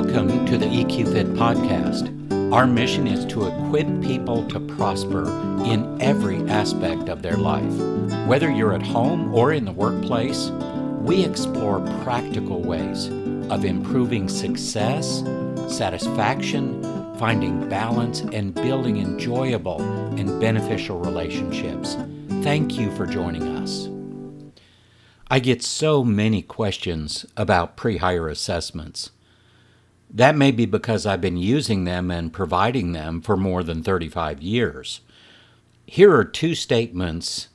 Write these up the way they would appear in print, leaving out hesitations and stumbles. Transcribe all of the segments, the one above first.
Welcome to the EQ Fit podcast. Our mission is to equip people to prosper in every aspect of their life. Whether you're at home or in the workplace, we explore practical ways of improving success, satisfaction, finding balance, and building enjoyable and beneficial relationships. Thank you for joining us. I get so many questions about pre-hire assessments. That may be because I've been using them and providing them for more than 35 years. Here are two statements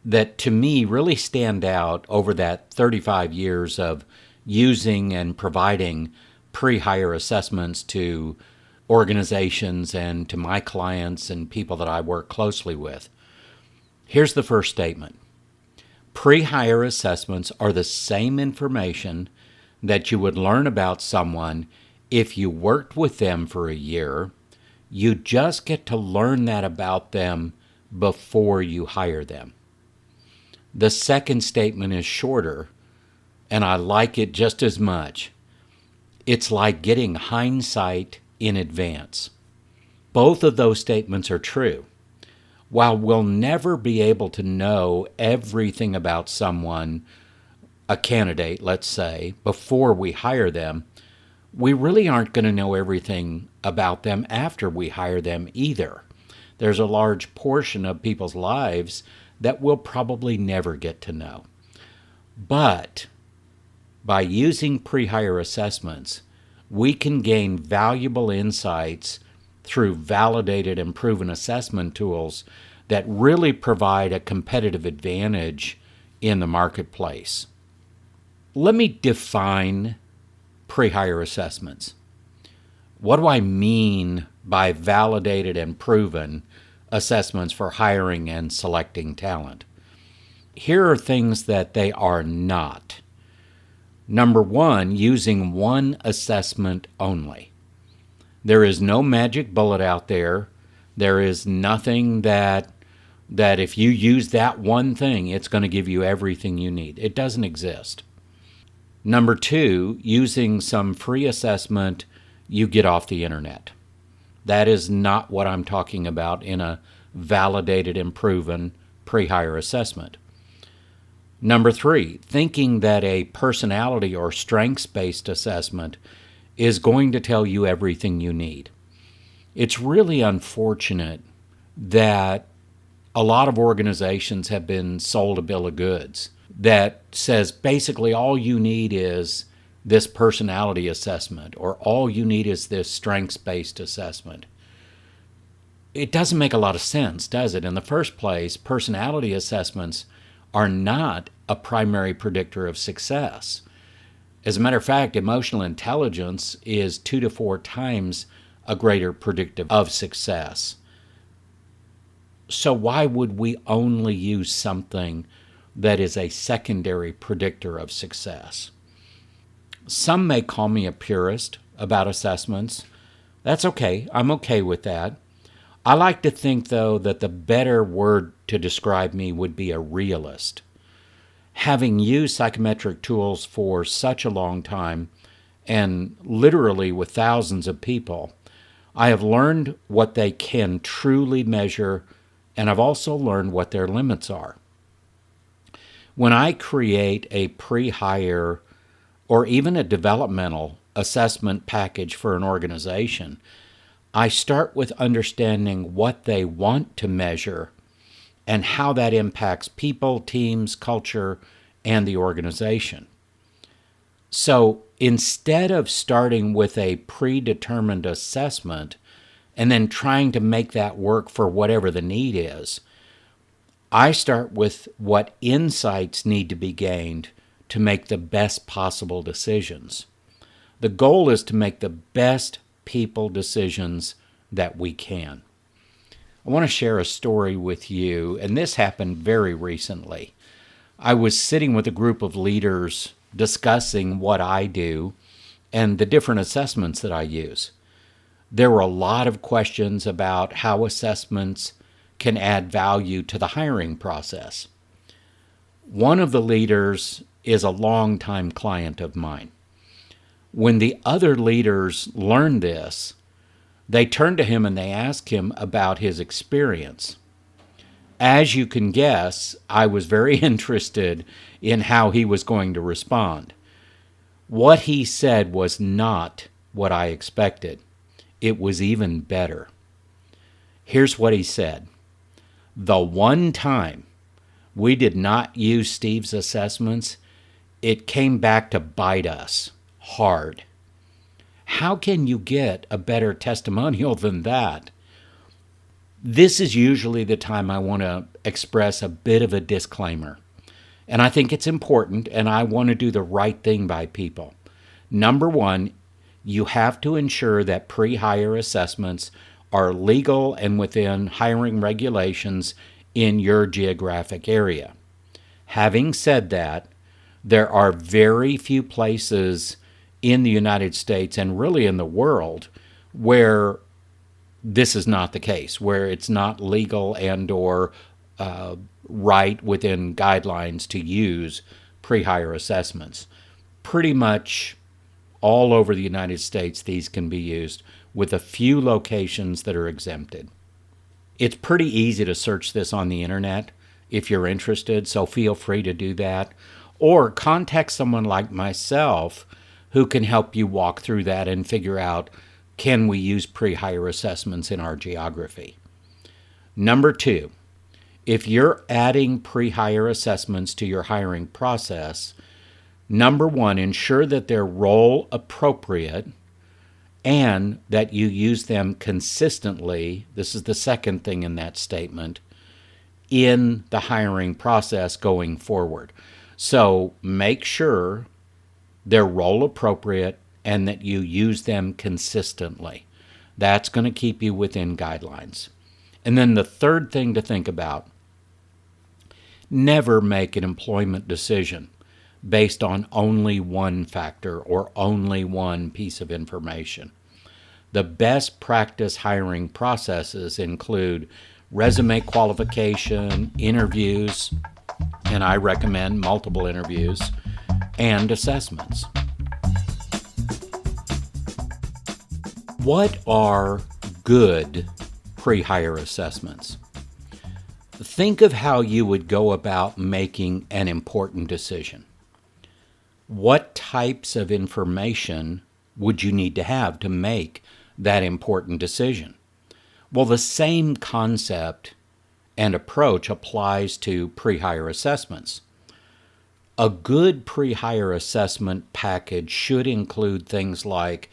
that to me really stand out over that 35 years of using and providing pre-hire assessments to organizations and to my clients and people that I work closely with. Here's the first statement. Pre-hire assessments are the same information that you would learn about someone if you worked with them for a year. You just get to learn that about them before you hire them. The second statement is shorter, and I like it just as much. It's like getting hindsight in advance. Both of those statements are true. While we'll never be able to know everything about someone, a candidate, let's say, before we hire them, we really aren't going to know everything about them after we hire them either. There's a large portion of people's lives that we'll probably never get to know. But by using pre-hire assessments, we can gain valuable insights through validated and proven assessment tools that really provide a competitive advantage in the marketplace. Let me define pre-hire assessments. What do I mean by validated and proven assessments for hiring and selecting talent? Here are things that they are not. Number one, using one assessment only. There is no magic bullet out there. There is nothing that if you use that one thing, it's going to give you everything you need. It doesn't exist. Number two, using some free assessment you get off the internet. That is not what I'm talking about in a validated and proven pre-hire assessment. Number three, thinking that a personality or strengths-based assessment is going to tell you everything you need. It's really unfortunate that a lot of organizations have been sold a bill of goods that says basically all you need is this personality assessment or all you need is this strengths-based assessment. It doesn't make a lot of sense, does it? In the first place, personality assessments are not a primary predictor of success. As a matter of fact, emotional intelligence is 2 to 4 times a greater predictor of success. So why would we only use something that is a secondary predictor of success? Some may call me a purist about assessments. That's okay. I'm okay with that. I like to think, though, that the better word to describe me would be a realist. Having used psychometric tools for such a long time, and literally with thousands of people, I have learned what they can truly measure, and I've also learned what their limits are. When I create a pre-hire or even a developmental assessment package for an organization, I start with understanding what they want to measure and how that impacts people, teams, culture, and the organization. So instead of starting with a predetermined assessment and then trying to make that work for whatever the need is, I start with what insights need to be gained to make the best possible decisions. The goal is to make the best people decisions that we can. I want to share a story with you, and this happened very recently. I was sitting with a group of leaders discussing what I do and the different assessments that I use. There were a lot of questions about how assessments can add value to the hiring process. One of the leaders is a longtime client of mine. When the other leaders learned this, they turned to him and they asked him about his experience. As you can guess, I was very interested in how he was going to respond. What he said was not what I expected. It was even better. Here's what he said. The one time we did not use Steve's assessments, it came back to bite us hard. How can you get a better testimonial than that? This is usually the time I want to express a bit of a disclaimer. And I think it's important, and I want to do the right thing by people. Number one, you have to ensure that pre-hire assessments are legal and within hiring regulations in your geographic area. Having said that, there are very few places in the United States and really in the world where this is not the case, where it's not legal and or right within guidelines to use pre-hire assessments. Pretty much all over the United States, these can be used with a few locations that are exempted. It's pretty easy to search this on the internet if you're interested, so feel free to do that. Or contact someone like myself who can help you walk through that and figure out, can we use pre-hire assessments in our geography? Number two, if you're adding pre-hire assessments to your hiring process, number one, ensure that they're role appropriate and that you use them consistently. This is the second thing in that statement, in the hiring process going forward. So make sure they're role appropriate and that you use them consistently. That's going to keep you within guidelines. And then the third thing to think about, never make an employment decision based on only one factor or only one piece of information. The best practice hiring processes include resume qualification, interviews, and I recommend multiple interviews, and assessments. What are good pre-hire assessments? Think of how you would go about making an important decision. What types of information would you need to have to make that important decision? Well, the same concept and approach applies to pre-hire assessments. A good pre-hire assessment package should include things like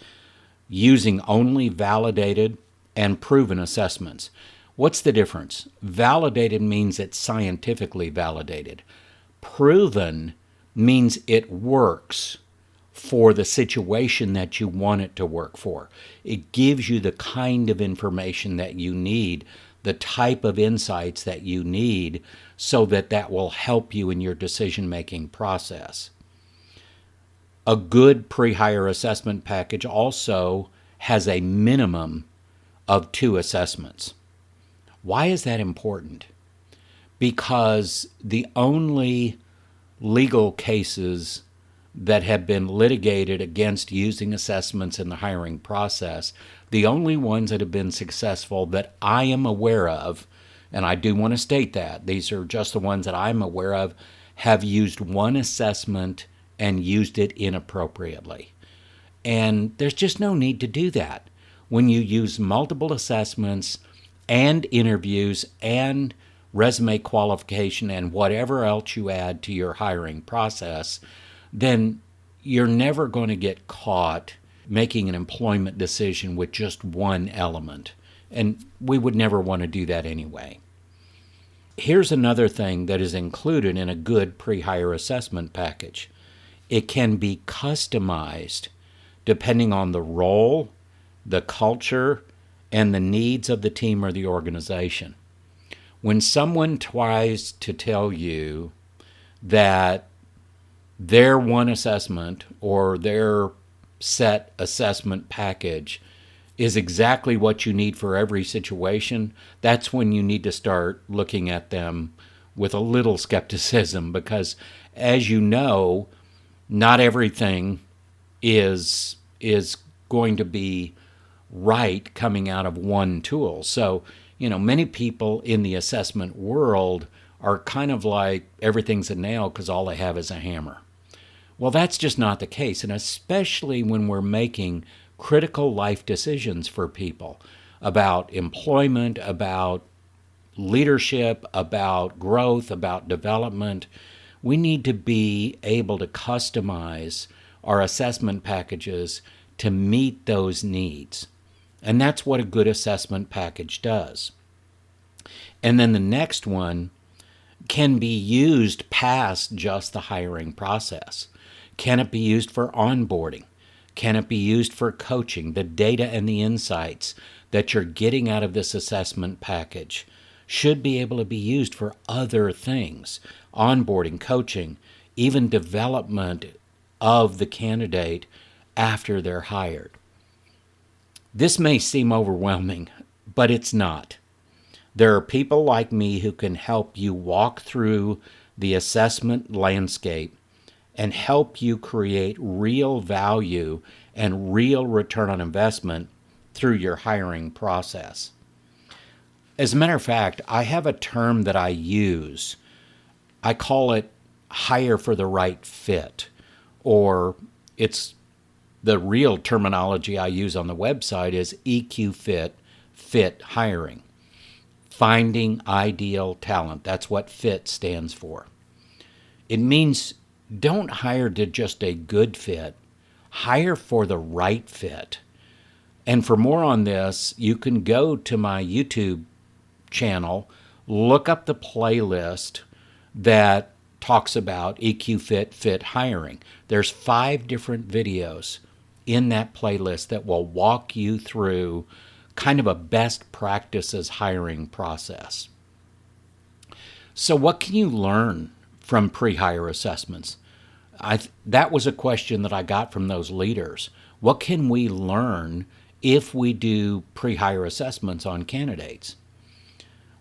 using only validated and proven assessments. What's the difference? Validated means it's scientifically validated. Proven means it works for the situation that you want it to work for. It gives you the kind of information that you need, the type of insights that you need, so that that will help you in your decision-making process. A good pre-hire assessment package also has a minimum of 2 assessments. Why is that important? Because the only legal cases that have been litigated against using assessments in the hiring process, the only ones that have been successful that I am aware of, and I do want to state that, these are just the ones that I'm aware of, have used one assessment and used it inappropriately. And there's just no need to do that. When you use multiple assessments and interviews and resume qualification and whatever else you add to your hiring process, then you're never going to get caught making an employment decision with just one element. And we would never want to do that anyway. Here's another thing that is included in a good pre-hire assessment package. It can be customized depending on the role, the culture, and the needs of the team or the organization. When someone tries to tell you that their one assessment or their set assessment package is exactly what you need for every situation, that's when you need to start looking at them with a little skepticism, because as you know, not everything is going to be right coming out of one tool. So, many people in the assessment world are kind of like everything's a nail because all they have is a hammer. Well, that's just not the case, and especially when we're making critical life decisions for people about employment, about leadership, about growth, about development, we need to be able to customize our assessment packages to meet those needs. And that's what a good assessment package does. And then the next one can be used past just the hiring process. Can it be used for onboarding? Can it be used for coaching? The data and the insights that you're getting out of this assessment package should be able to be used for other things. Onboarding, coaching, even development of the candidate after they're hired. This may seem overwhelming, but it's not. There are people like me who can help you walk through the assessment landscape and help you create real value and real return on investment through your hiring process. As a matter of fact, I have a term that I use. I call it hire for the right fit, or it's the real terminology I use on the website is EQ fit hiring. Finding ideal talent. That's what FIT stands for. It means don't hire to just a good fit. Hire for the right fit. And for more on this, you can go to my YouTube channel, look up the playlist that talks about EQ fit hiring. There's 5 different videos in that playlist that will walk you through kind of a best practices hiring process. So what can you learn from pre-hire assessments? That was a question that I got from those leaders. What can we learn if we do pre-hire assessments on candidates?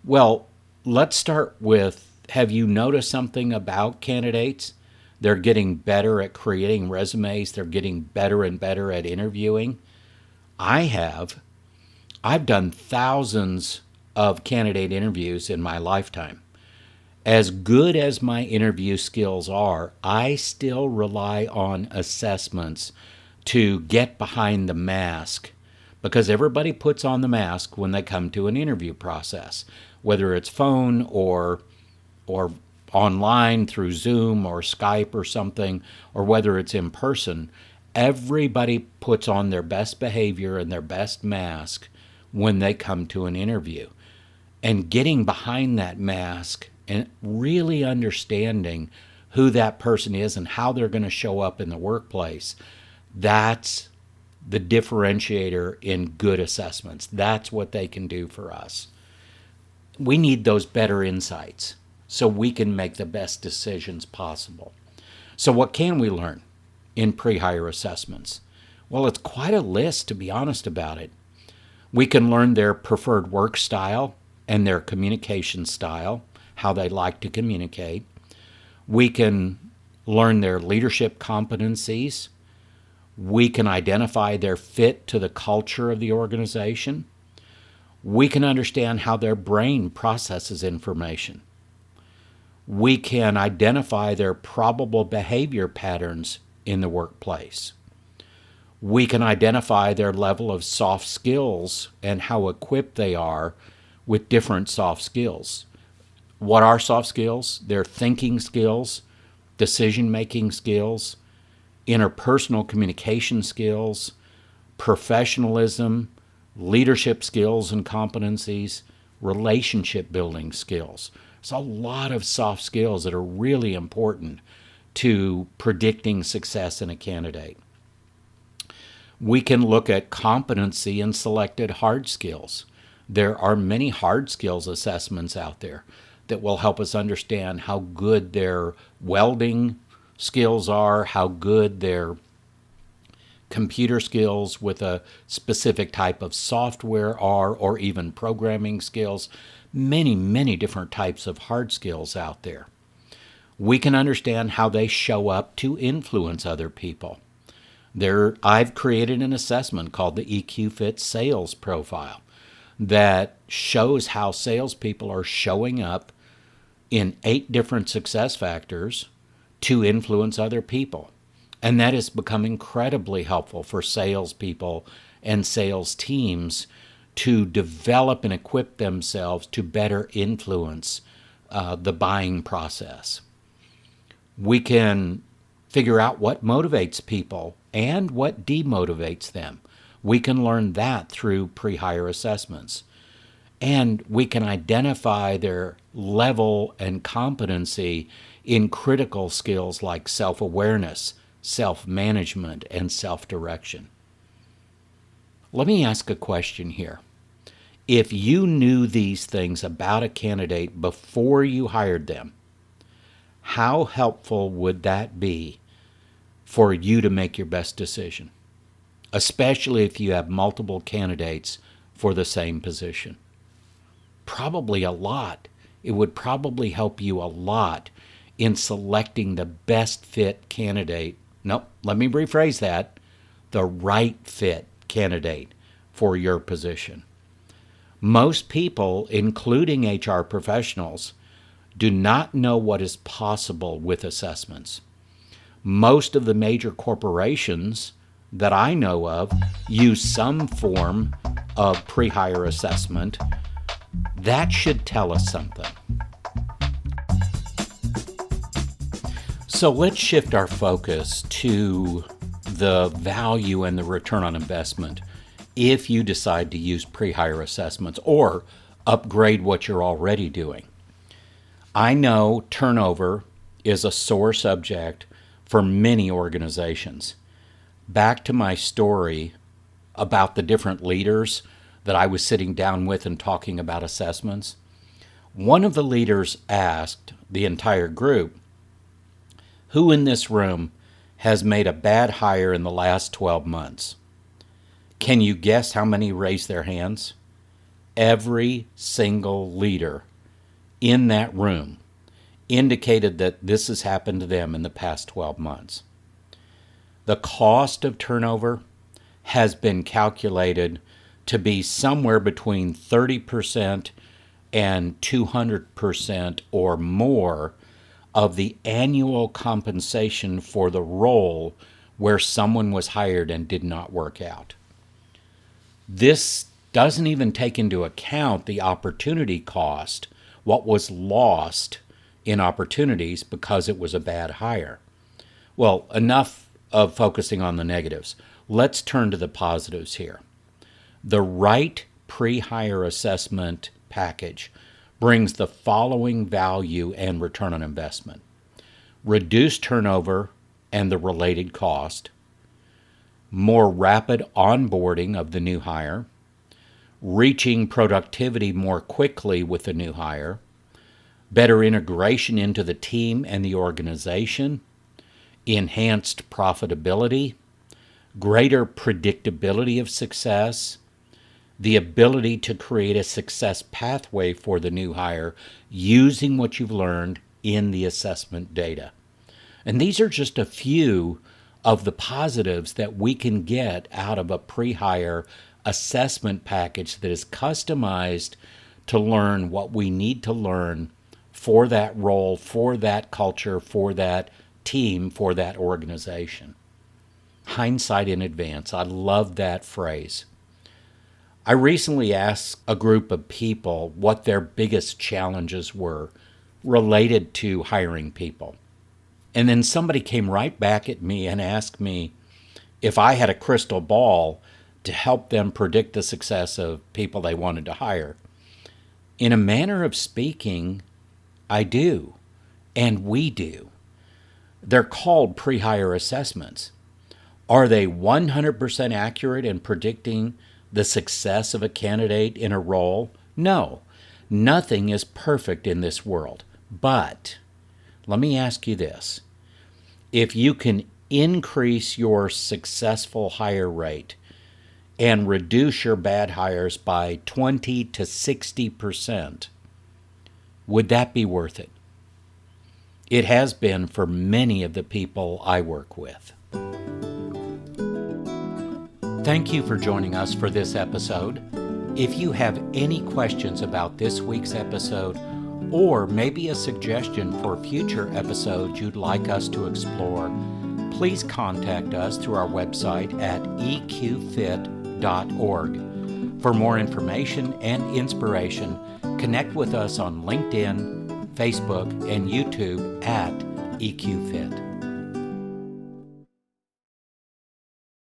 Well, let's start with, have you noticed something about candidates? They're getting better at creating resumes. They're getting better and better at interviewing. I have. I've done thousands of candidate interviews in my lifetime. As good as my interview skills are, I still rely on assessments to get behind the mask, because everybody puts on the mask when they come to an interview process, whether it's phone or online through Zoom or Skype or something, or whether it's in person. Everybody puts on their best behavior and their best mask when they come to an interview. And getting behind that mask and really understanding who that person is and how they're going to show up in the workplace, that's the differentiator in good assessments. That's what they can do for us. We need those better insights so we can make the best decisions possible. So what can we learn in pre-hire assessments? Well, it's quite a list, to be honest about it. We can learn their preferred work style and their communication style, how they like to communicate. We can learn their leadership competencies. We can identify their fit to the culture of the organization. We can understand how their brain processes information. We can identify their probable behavior patterns in the workplace. We can identify their level of soft skills and how equipped they are with different soft skills. What are soft skills? They're thinking skills, decision-making skills, interpersonal communication skills, professionalism, leadership skills and competencies, relationship building skills. There's a lot of soft skills that are really important to predicting success in a candidate. We can look at competency in selected hard skills. There are many hard skills assessments out there that will help us understand how good their welding skills are, how good their computer skills with a specific type of software are, or even programming skills. Many, many different types of hard skills out there. We can understand how they show up to influence other people. I've created an assessment called the EQ Fit Sales Profile that shows how salespeople are showing up in 8 different success factors to influence other people. And that has become incredibly helpful for salespeople and sales teams to develop and equip themselves to better influence the buying process. We can figure out what motivates people and what demotivates them. We can learn that through pre-hire assessments. And we can identify their level and competency in critical skills like self-awareness, self-management, and self-direction. Let me ask a question here. If you knew these things about a candidate before you hired them, how helpful would that be for you to make your best decision, especially if you have multiple candidates for the same position? Probably a lot. It would probably help you a lot in selecting the best fit candidate. No, let me rephrase that. The right fit candidate for your position. Most people, including HR professionals, do not know what is possible with assessments. Most of the major corporations that I know of use some form of pre-hire assessment. That should tell us something. So let's shift our focus to the value and the return on investment if you decide to use pre-hire assessments or upgrade what you're already doing. I know turnover is a sore subject for many organizations. Back to my story about the different leaders that I was sitting down with and talking about assessments. One of the leaders asked the entire group, who in this room has made a bad hire in the last 12 months? Can you guess how many raised their hands? Every single leader in that room indicated that this has happened to them in the past 12 months. The cost of turnover has been calculated to be somewhere between 30% and 200% or more of the annual compensation for the role where someone was hired and did not work out. This doesn't even take into account the opportunity cost, what was lost in opportunities because it was a bad hire. Well, enough of focusing on the negatives. Let's turn to the positives here. The right pre-hire assessment package brings the following value and return on investment: reduced turnover and the related cost, more rapid onboarding of the new hire, reaching productivity more quickly with the new hire, better integration into the team and the organization, enhanced profitability, greater predictability of success, the ability to create a success pathway for the new hire using what you've learned in the assessment data. And these are just a few of the positives that we can get out of a pre-hire assessment package that is customized to learn what we need to learn for that role, for that culture, for that team, for that organization. Hindsight in advance. I love that phrase. I recently asked a group of people what their biggest challenges were related to hiring people. And then somebody came right back at me and asked me if I had a crystal ball to help them predict the success of people they wanted to hire. In a manner of speaking, I do, and we do. They're called pre-hire assessments. Are they 100% accurate in predicting the success of a candidate in a role? No. Nothing is perfect in this world. But let me ask you this. If you can increase your successful hire rate and reduce your bad hires by 20 to 60%, would that be worth it? It has been for many of the people I work with. Thank you for joining us for this episode. If you have any questions about this week's episode, or maybe a suggestion for future episodes you'd like us to explore, please contact us through our website at eqfit.org. For more information and inspiration, connect with us on LinkedIn, Facebook, and YouTube at EQFit.